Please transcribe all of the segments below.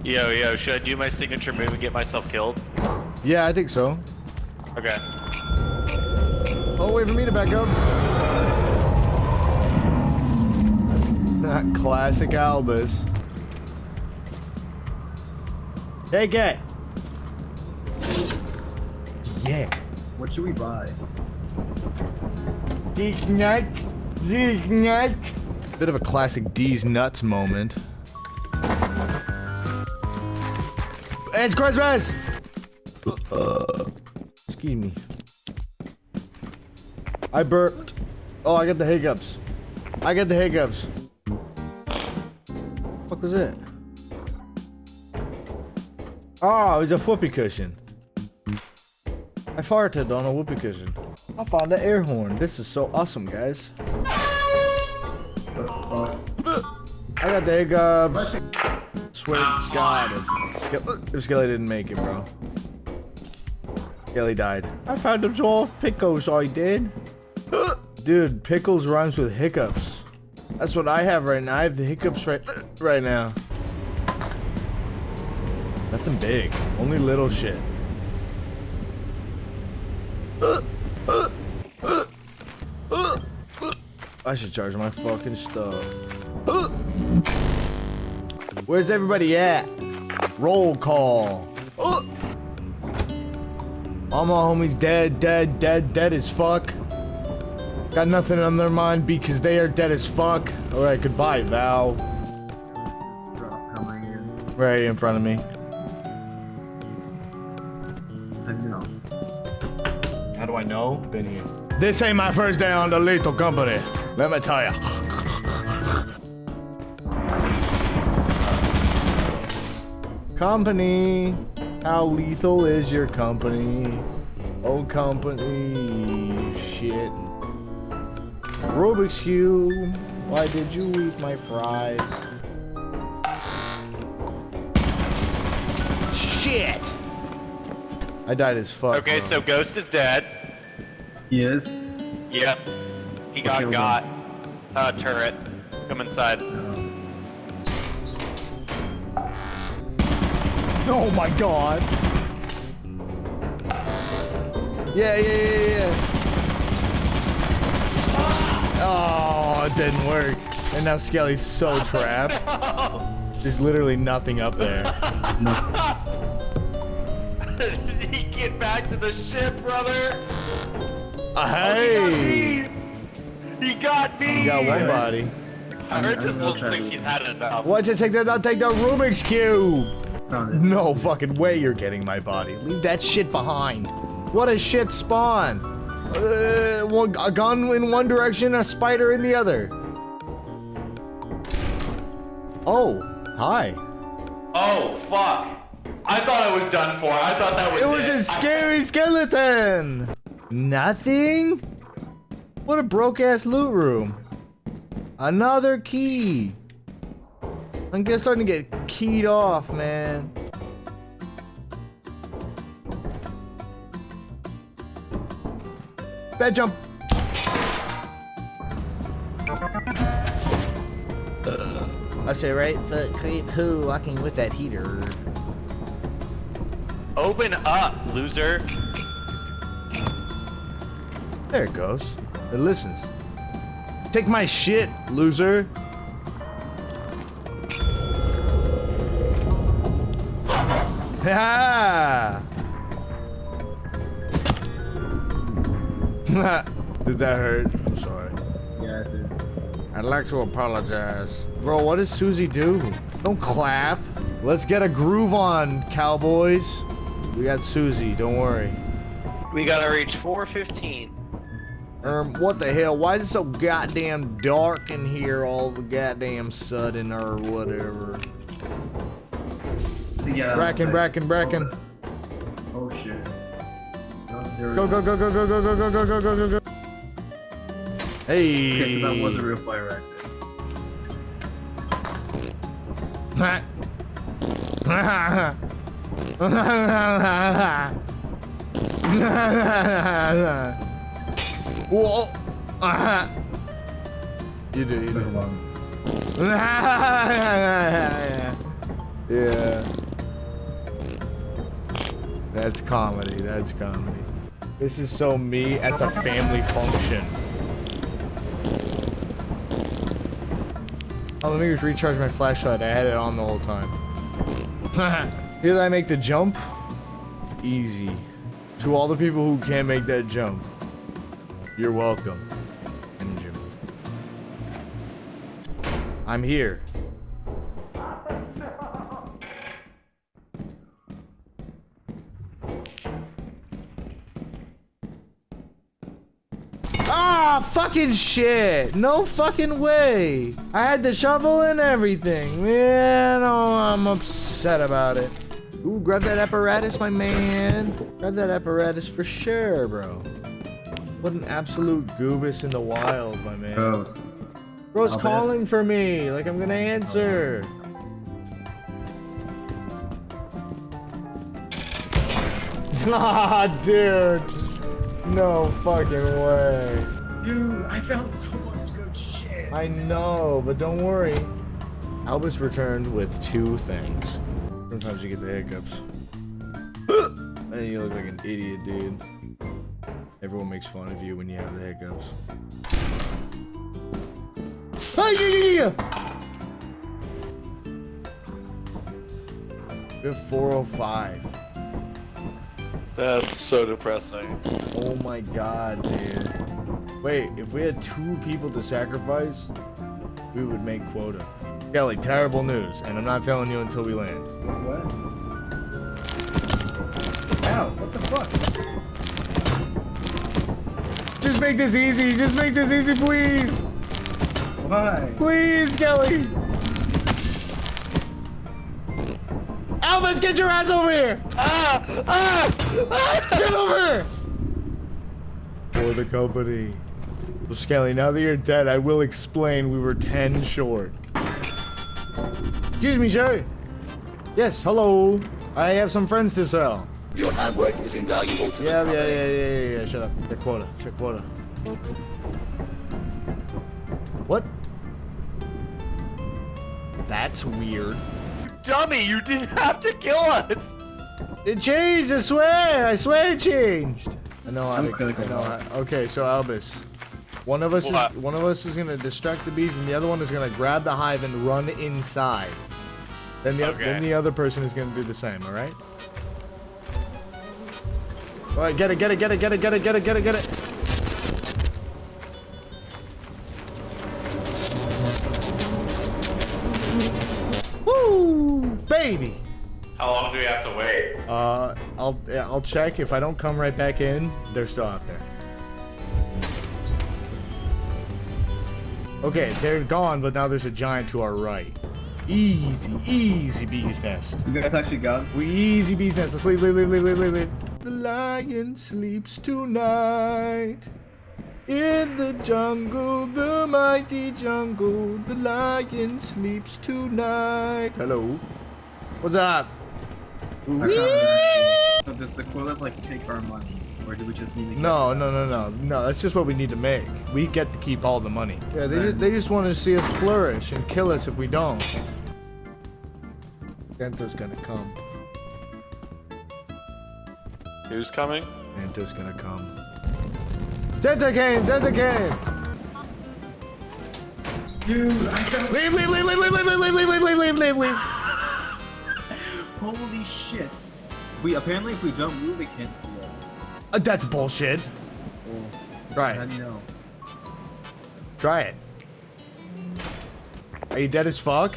Yo, should I do my signature move and get myself killed? Yeah, I think so. Okay. Oh, wait for me to back up. Classic Albus. Take it. Yeah. What should we buy? These nuts. These nuts. Bit of a classic D's nuts moment. It's Christmas! Excuse me. I burped. Oh, I got the hiccups. I got the hiccups. What the fuck was it? Oh, it was a whoopee cushion. I farted on a whoopee cushion. I found an air horn. This is so awesome, guys. I got the hiccups. Swear to God, if Skelly didn't make it, bro. Skelly died. I found them all pickles, I did. Dude, pickles rhymes with hiccups. That's what I have right now. I have the hiccups right now. Nothing big, only little shit. I should charge my fucking stuff. Where's everybody at? Roll call. All my homies dead as fuck. Got nothing on their mind because they are dead as fuck. Alright, goodbye, Val. Drop coming in. Right in front of me. I know. How do I know? Been here. This ain't my first day on the Lethal Company. Let me tell ya. Company, how lethal is your company? Oh, company, shit. Rubik's Cube, why did you eat my fries? Shit! I died as fuck. Okay, bro. so Ghost is dead. He is? Yep. He got killed him? turret. Come inside. Oh my god. Yeah. Oh, it didn't work. And now Skelly's so trapped. There's literally nothing up there. Get back to the ship, brother. Hey! He got me. You got one body. Turret just looks like he's had enough. Why'd you take that? I'll take the Rubik's Cube. Found it. No fucking way you're getting my body. Leave that shit behind. What a shit spawn. A gun in one direction, a spider in the other. Oh, hi. Oh, fuck. I thought I was done for. I thought that was It was a scary skeleton. Nothing? What a broke-ass loot room. Another key. I'm just starting to get keyed off, man. Bed jump. I say right foot creep who walking with that heater. Open up, loser. There it goes. It listens. Take my shit, loser. Ha! Did that hurt? I'm sorry. Yeah, it did. I'd like to apologize. Bro, what does Susie do? Don't clap. Let's get a groove on, cowboys. We got Susie, don't worry. We gotta reach 415. What the hell? Why is it so goddamn dark in here all the goddamn sudden or whatever? Yeah, Bracken. Oh shit. Go. Hey. Okay, so that was a real fire exit. Whoa. You do. Been long. Yeah. That's comedy. That's comedy. This is so me at the family function. Oh, let me just recharge my flashlight. I had it on the whole time. Here I make the jump. Easy. To all the people who can't make that jump, you're welcome. Engine. I'm here. Ah, fucking shit. No fucking way. I had the shovel and everything. Man, oh, I'm upset about it. Ooh, grab that apparatus, my man. Grab that apparatus for sure, bro. What an absolute goobus in the wild, my man. Ghost. Bro's Albus. calling for me. Like, I'm gonna answer. Ah, dude. No fucking way. Dude, I found so much good shit. I know, but don't worry. Albus returned with 2 things. Sometimes you get the hiccups. And you look like an idiot, dude. Everyone makes fun of you when you have the hiccups. Hey, yeah. We have 405. That's so depressing. Oh my god, dude. Wait, if we had 2 people to sacrifice, we would make quota. Kelly, terrible news, and I'm not telling you until we land. What? Ow, what the fuck? Just make this easy, just make this easy, please! Why? Please, Kelly! Albus, get your ass over here! Get over here! For the company. So, Skelly, now that you're dead, I will explain we were 10 short. Excuse me, sir. Yes, hello. I have some friends to sell. Your hard work is invaluable to Yeah, the company. yeah. Shut up. Check quota. Check quota. What? That's weird. Dummy, you didn't have to kill us. It changed, I swear it changed. I know how I'm to, gonna go I know back. how, okay, so Albus. One of us What? is gonna distract the bees and the other one is gonna grab the hive and run inside. Then Okay. then the other person is gonna do the same, alright? Alright, get it. Woo! Baby! How long do we have to wait? I'll check. If I don't come right back in, they're still out there. Okay, they're gone, but now there's a giant to our right. Easy bee's nest. You guys actually got We easy bee's nest. Let's leave. The lion sleeps tonight. In the jungle, the mighty jungle, the lion sleeps tonight. Hello. What's up? I found it. So does the quota like take our money, or do we just need to? No. That's just what we need to make. We get to keep all the money. Yeah, they just want to see us flourish and kill us if we don't. Santa's gonna come. Who's coming? Santa's gonna come. Santa came! Dude, I found. Leave. Holy shit! Apparently if we don't move, it can't see us. That's bullshit. Well, Try how it. do you know? Try it. Are you dead as fuck?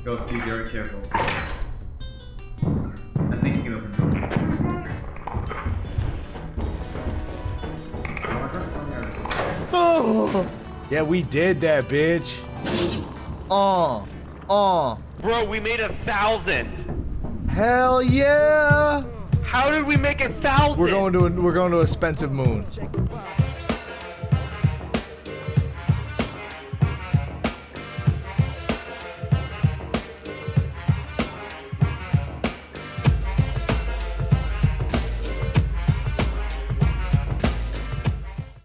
Ghost, be very careful. I think you can open doors. Oh! Yeah, we did that, bitch. Bro, we made 1,000. Hell yeah! How did we make 1,000? We're going to a expensive moon.